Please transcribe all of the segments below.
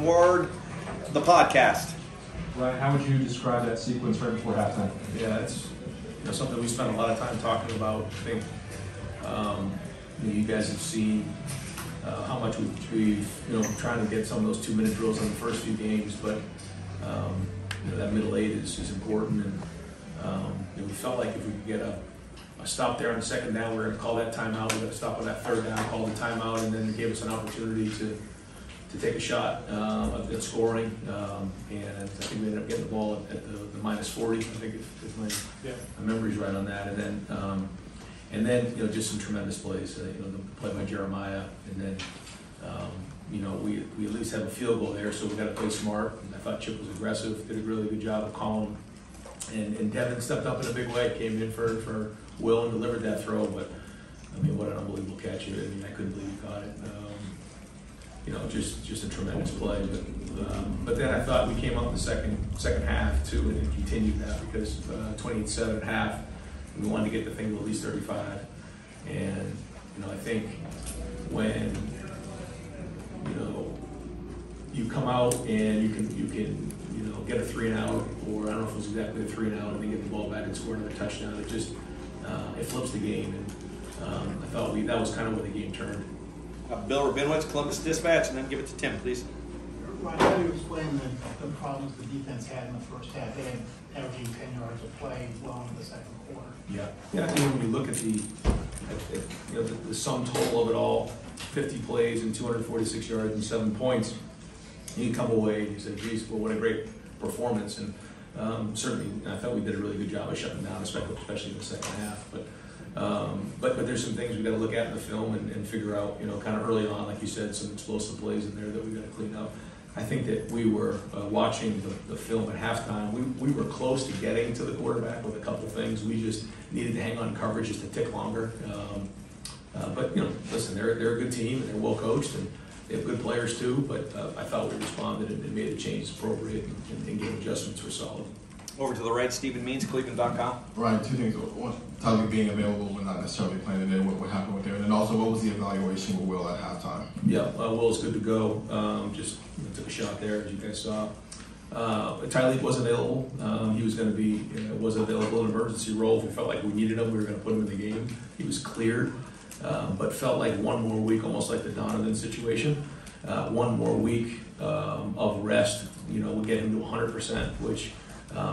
Ryan Ward, the podcast. Ryan, how would you describe that sequence right before halftime? Yeah, it's something we spent a lot of time talking about. I think you guys have seen how much we've trying to get some of those 2-minute drills in the first few games, but that middle eight is important, and we felt like if we could get a stop there on the second down, we were going to call that timeout. We got to stop on that third down, call the timeout, and then it gave us an opportunity to take a shot at scoring. And I think we ended up getting the ball at the minus 40. I think if my memory's right on that. And then just some tremendous plays. The play by Jeremiah, and then we at least have a field goal there, so we got to play smart. And I thought Chip was aggressive, did a really good job of calling. And Devin stepped up in a big way, came in for Will and delivered that throw. But what an unbelievable catch! I couldn't believe he caught it. Just a tremendous play. But then I thought we came up in the second half too, and continued that because 28-7 at half, we wanted to get the thing to at least 35. And I think when you come out and you can get a 3-and-out, or I don't know if it was exactly a 3-and-out, and then get the ball back and score another touchdown. It just it flips the game, and I thought that was kind of where the game turned. Bill Rabinowitz, Columbus Dispatch, and then give it to Tim, please. Ryan, how do you explain the problems the defense had in the first half? They had averaging 10 yards of play well into the second quarter. Yeah. I think when you look at the sum total of it all, 50 plays and 246 yards and 7 points, you come away and you say, geez, well, what a great performance. And certainly, I thought we did a really good job of shutting down, especially in the second half. But there's some things we got to look at in the film and figure out, kind of early on, like you said, some explosive plays in there that we got to clean up. I think that we were watching the film at halftime. We were close to getting to the quarterback with a couple things. We just needed to hang on coverage just a tick longer. But listen, they're a good team and they're well coached and they have good players too. But I thought we responded and made the changes appropriate, and game adjustments were solid. Over to the right, Stephen Means, Cleveland.com. Right, two things. One, Tyler being available but not necessarily playing today, what happened with him? And then also, what was the evaluation with Will at halftime? Yeah, Will's good to go. Just took a shot there, as you guys saw. Tyleek was available. He was going to be was available in an emergency role. If we felt like we needed him, we were going to put him in the game. He was cleared, but felt like one more week, almost like the Donovan situation. One more week of rest, would get him to 100%, which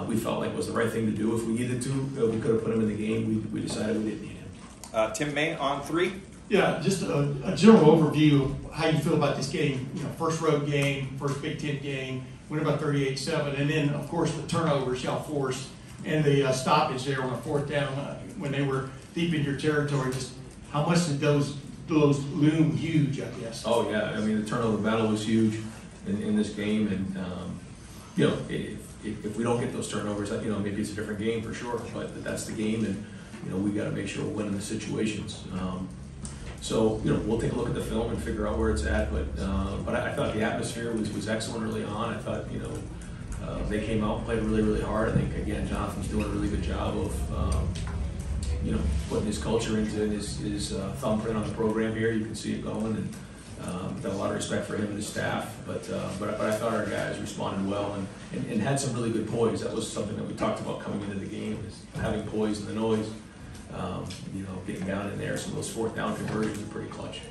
we felt like was the right thing to do. If we needed to, we could have put him in the game. We decided we didn't need him. Tim May on 3. Yeah, just a general overview of how you feel about this game. First road game, first Big Ten game, win about 38-7, and then of course the turnovers y'all forced and the stoppage there on the fourth down when they were deep in your territory. Just how much did those loom huge, I guess? Oh yeah, the turnover battle was huge in this game, and if we don't get those turnovers, maybe it's a different game for sure. But that's the game, and we got to make sure we're winning the situations. So we'll take a look at the film and figure out where it's at. But I thought the atmosphere was excellent early on. I thought they came out and played really, really hard. I think again Jonathan's doing a really good job of putting his culture into his thumbprint on the program here. You can see it going, and got a lot of respect for him and his staff. But I thought our guys responded well and had some really good poise. That was something that we talked about coming into the game, is having poise in the noise. Getting down in there. Some of those fourth down conversions are pretty clutch.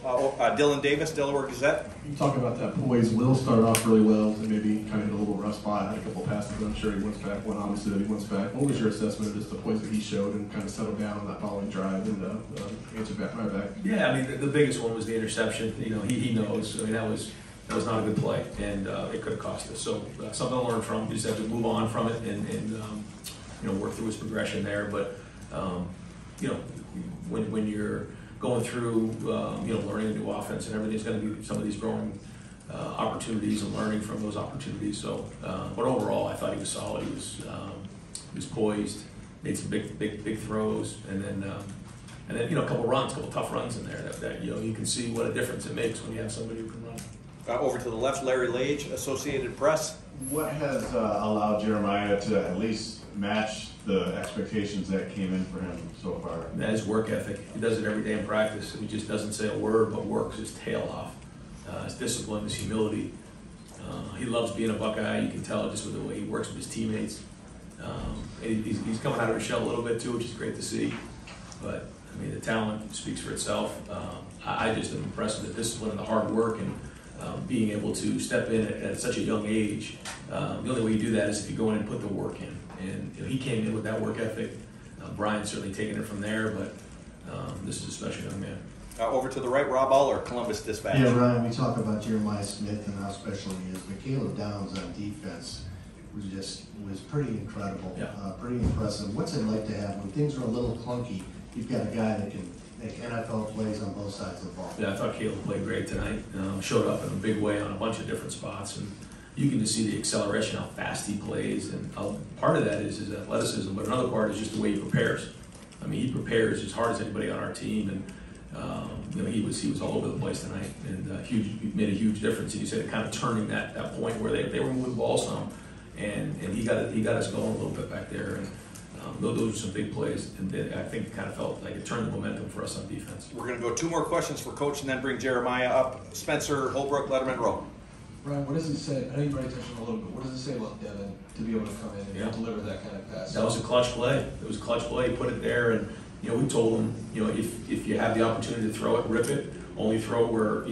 Dylan Davis, Delaware Gazette. You talking about that poise. Will started off really well and maybe kind of hit a little rough spot. Had a couple passes. I'm sure he wins back. One obviously that he wins back. What was your assessment of just the poise that he showed and kind of settled down on that following drive and answered back right back? Yeah, the biggest one was the interception. He knows. That was not a good play, and it could have cost us. So something to learn from. We just have to move on from it and work through his progression there. But when you're going through learning a new offense and everything's going to be some of these growing opportunities and learning from those opportunities. So, but overall, I thought he was solid. He was poised, made some big throws, and then a couple tough runs in there that you can see what a difference it makes when you have somebody who can run. Over to the left, Larry Lage, Associated Press. What has allowed Jeremiah to at least match the expectations that came in for him so far? That is work ethic. He does it every day in practice. He just doesn't say a word, but works his tail off. His discipline, his humility, He loves being a Buckeye. You can tell just with the way he works with his teammates. And he's coming out of his shell a little bit too, which is great to see. But I mean, the talent speaks for itself. I just am impressed with the discipline and the hard work and being able to step in at such a young age. The only way you do that is if you go in and put the work in. And you know, he came in with that work ethic. Brian's certainly taken it from there, but this is a special young man. Over to the right, Rob Aller, Columbus Dispatch. Yeah, Ryan, we talk about Jeremiah Smith and how special he is, but Caleb Downs on defense was pretty incredible, Yeah. Pretty impressive. What's it like to have, when things are a little clunky, you've got a guy that can make NFL plays on both sides of the ball? Yeah, I thought Caleb played great tonight. Showed up in a big way on a bunch of different spots, and you can just see the acceleration, how fast he plays, and part of that is his athleticism, but another part is just the way he prepares. I mean, he prepares as hard as anybody on our team, and you know, he was all over the place tonight, and made a huge difference. And you said kind of turning that point where they were moving the ball some, and he got us going a little bit back there, and those were some big plays, and I think it kind of felt like it turned the momentum for us on defense. We're going to go 2 more questions for Coach and then bring Jeremiah up. Spencer Holbrook, Letterman Row. Ryan, what does it say? I know you already touched on it a little bit. What does it say about Devin to be able to come in and deliver that kind of pass? That was a clutch play. It was a clutch play. He put it there, and you know, we told him, you know, if you have the opportunity to throw it, rip it. Only throw it where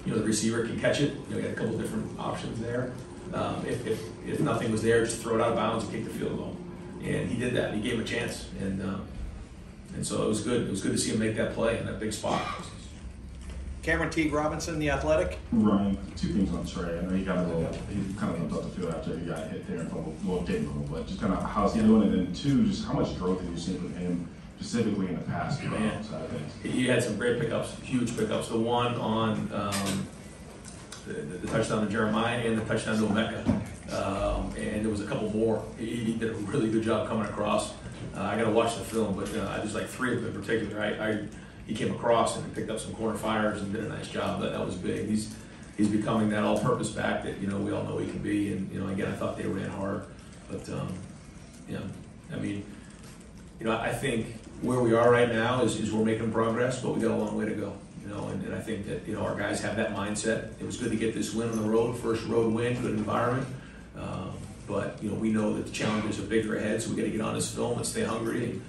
the receiver can catch it. You know, we had a couple different options there. If nothing was there, just throw it out of bounds and kick the field goal. And he did that. He gave him a chance, and so it was good. It was good to see him make that play in that big spot. Cameron Teague Robinson, The Athletic. Ryan, 2 things on Trey. I know he kind of limped up the field after he got hit there and fumbled. Well, didn't fumble, but just kind of how's he doing? And then 2, just how much growth have you seen from him, specifically in the pass side of things? He had some great pickups, huge pickups. The one on the touchdown to Jeremiah and the touchdown to Emeka. And there was a couple more. He did a really good job coming across. I got to watch the film, but I just like 3 of them in particular. He came across and picked up some corner fires and did a nice job. That was big. He's becoming that all-purpose back that we all know he can be. And again, I thought they ran hard, but I think where we are right now is we're making progress, but we got a long way to go. And I think that our guys have that mindset. It was good to get this win on the road, first road win, good environment. But we know that the challenges are bigger ahead, so we got to get on this film and stay hungry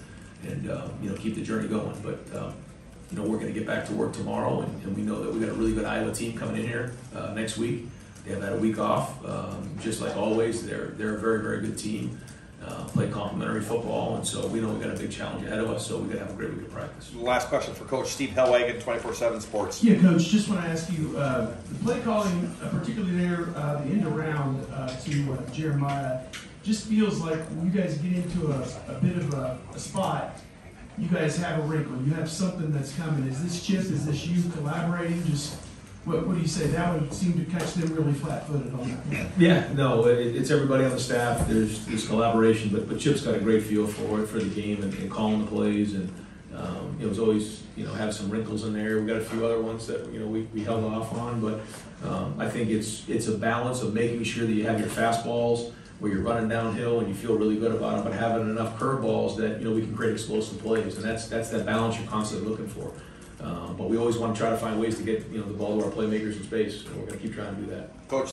and keep the journey going. But we're going to get back to work tomorrow, and we know that we got a really good Iowa team coming in here next week. They have had a week off, just like always. They're a very, very good team. Play complementary football, and so we know we got a big challenge ahead of us. So we got to have a great week of practice. Last question for Coach Steve Hellwagon, 24/7 Sports. Yeah, Coach. Just want to ask you the play calling, particularly there, the end around to Jeremiah, just feels like when you guys get into a bit of a spot, you guys have a wrinkle. You have something that's coming. Is this Chip? Is this you collaborating? Just what do you say? That would seem to catch them really flat-footed on that. Yeah, no, it's everybody on the staff. There's collaboration, but Chip's got a great feel for the game and calling the plays, and it's always have some wrinkles in there. We got a few other ones that we held off on, but I think it's a balance of making sure that you have your fastballs where you're running downhill and you feel really good about them, but having enough curveballs that we can create explosive plays, and that's that balance you're constantly looking for. But we always want to try to find ways to get the ball to our playmakers in space, and we're going to keep trying to do that. Coach.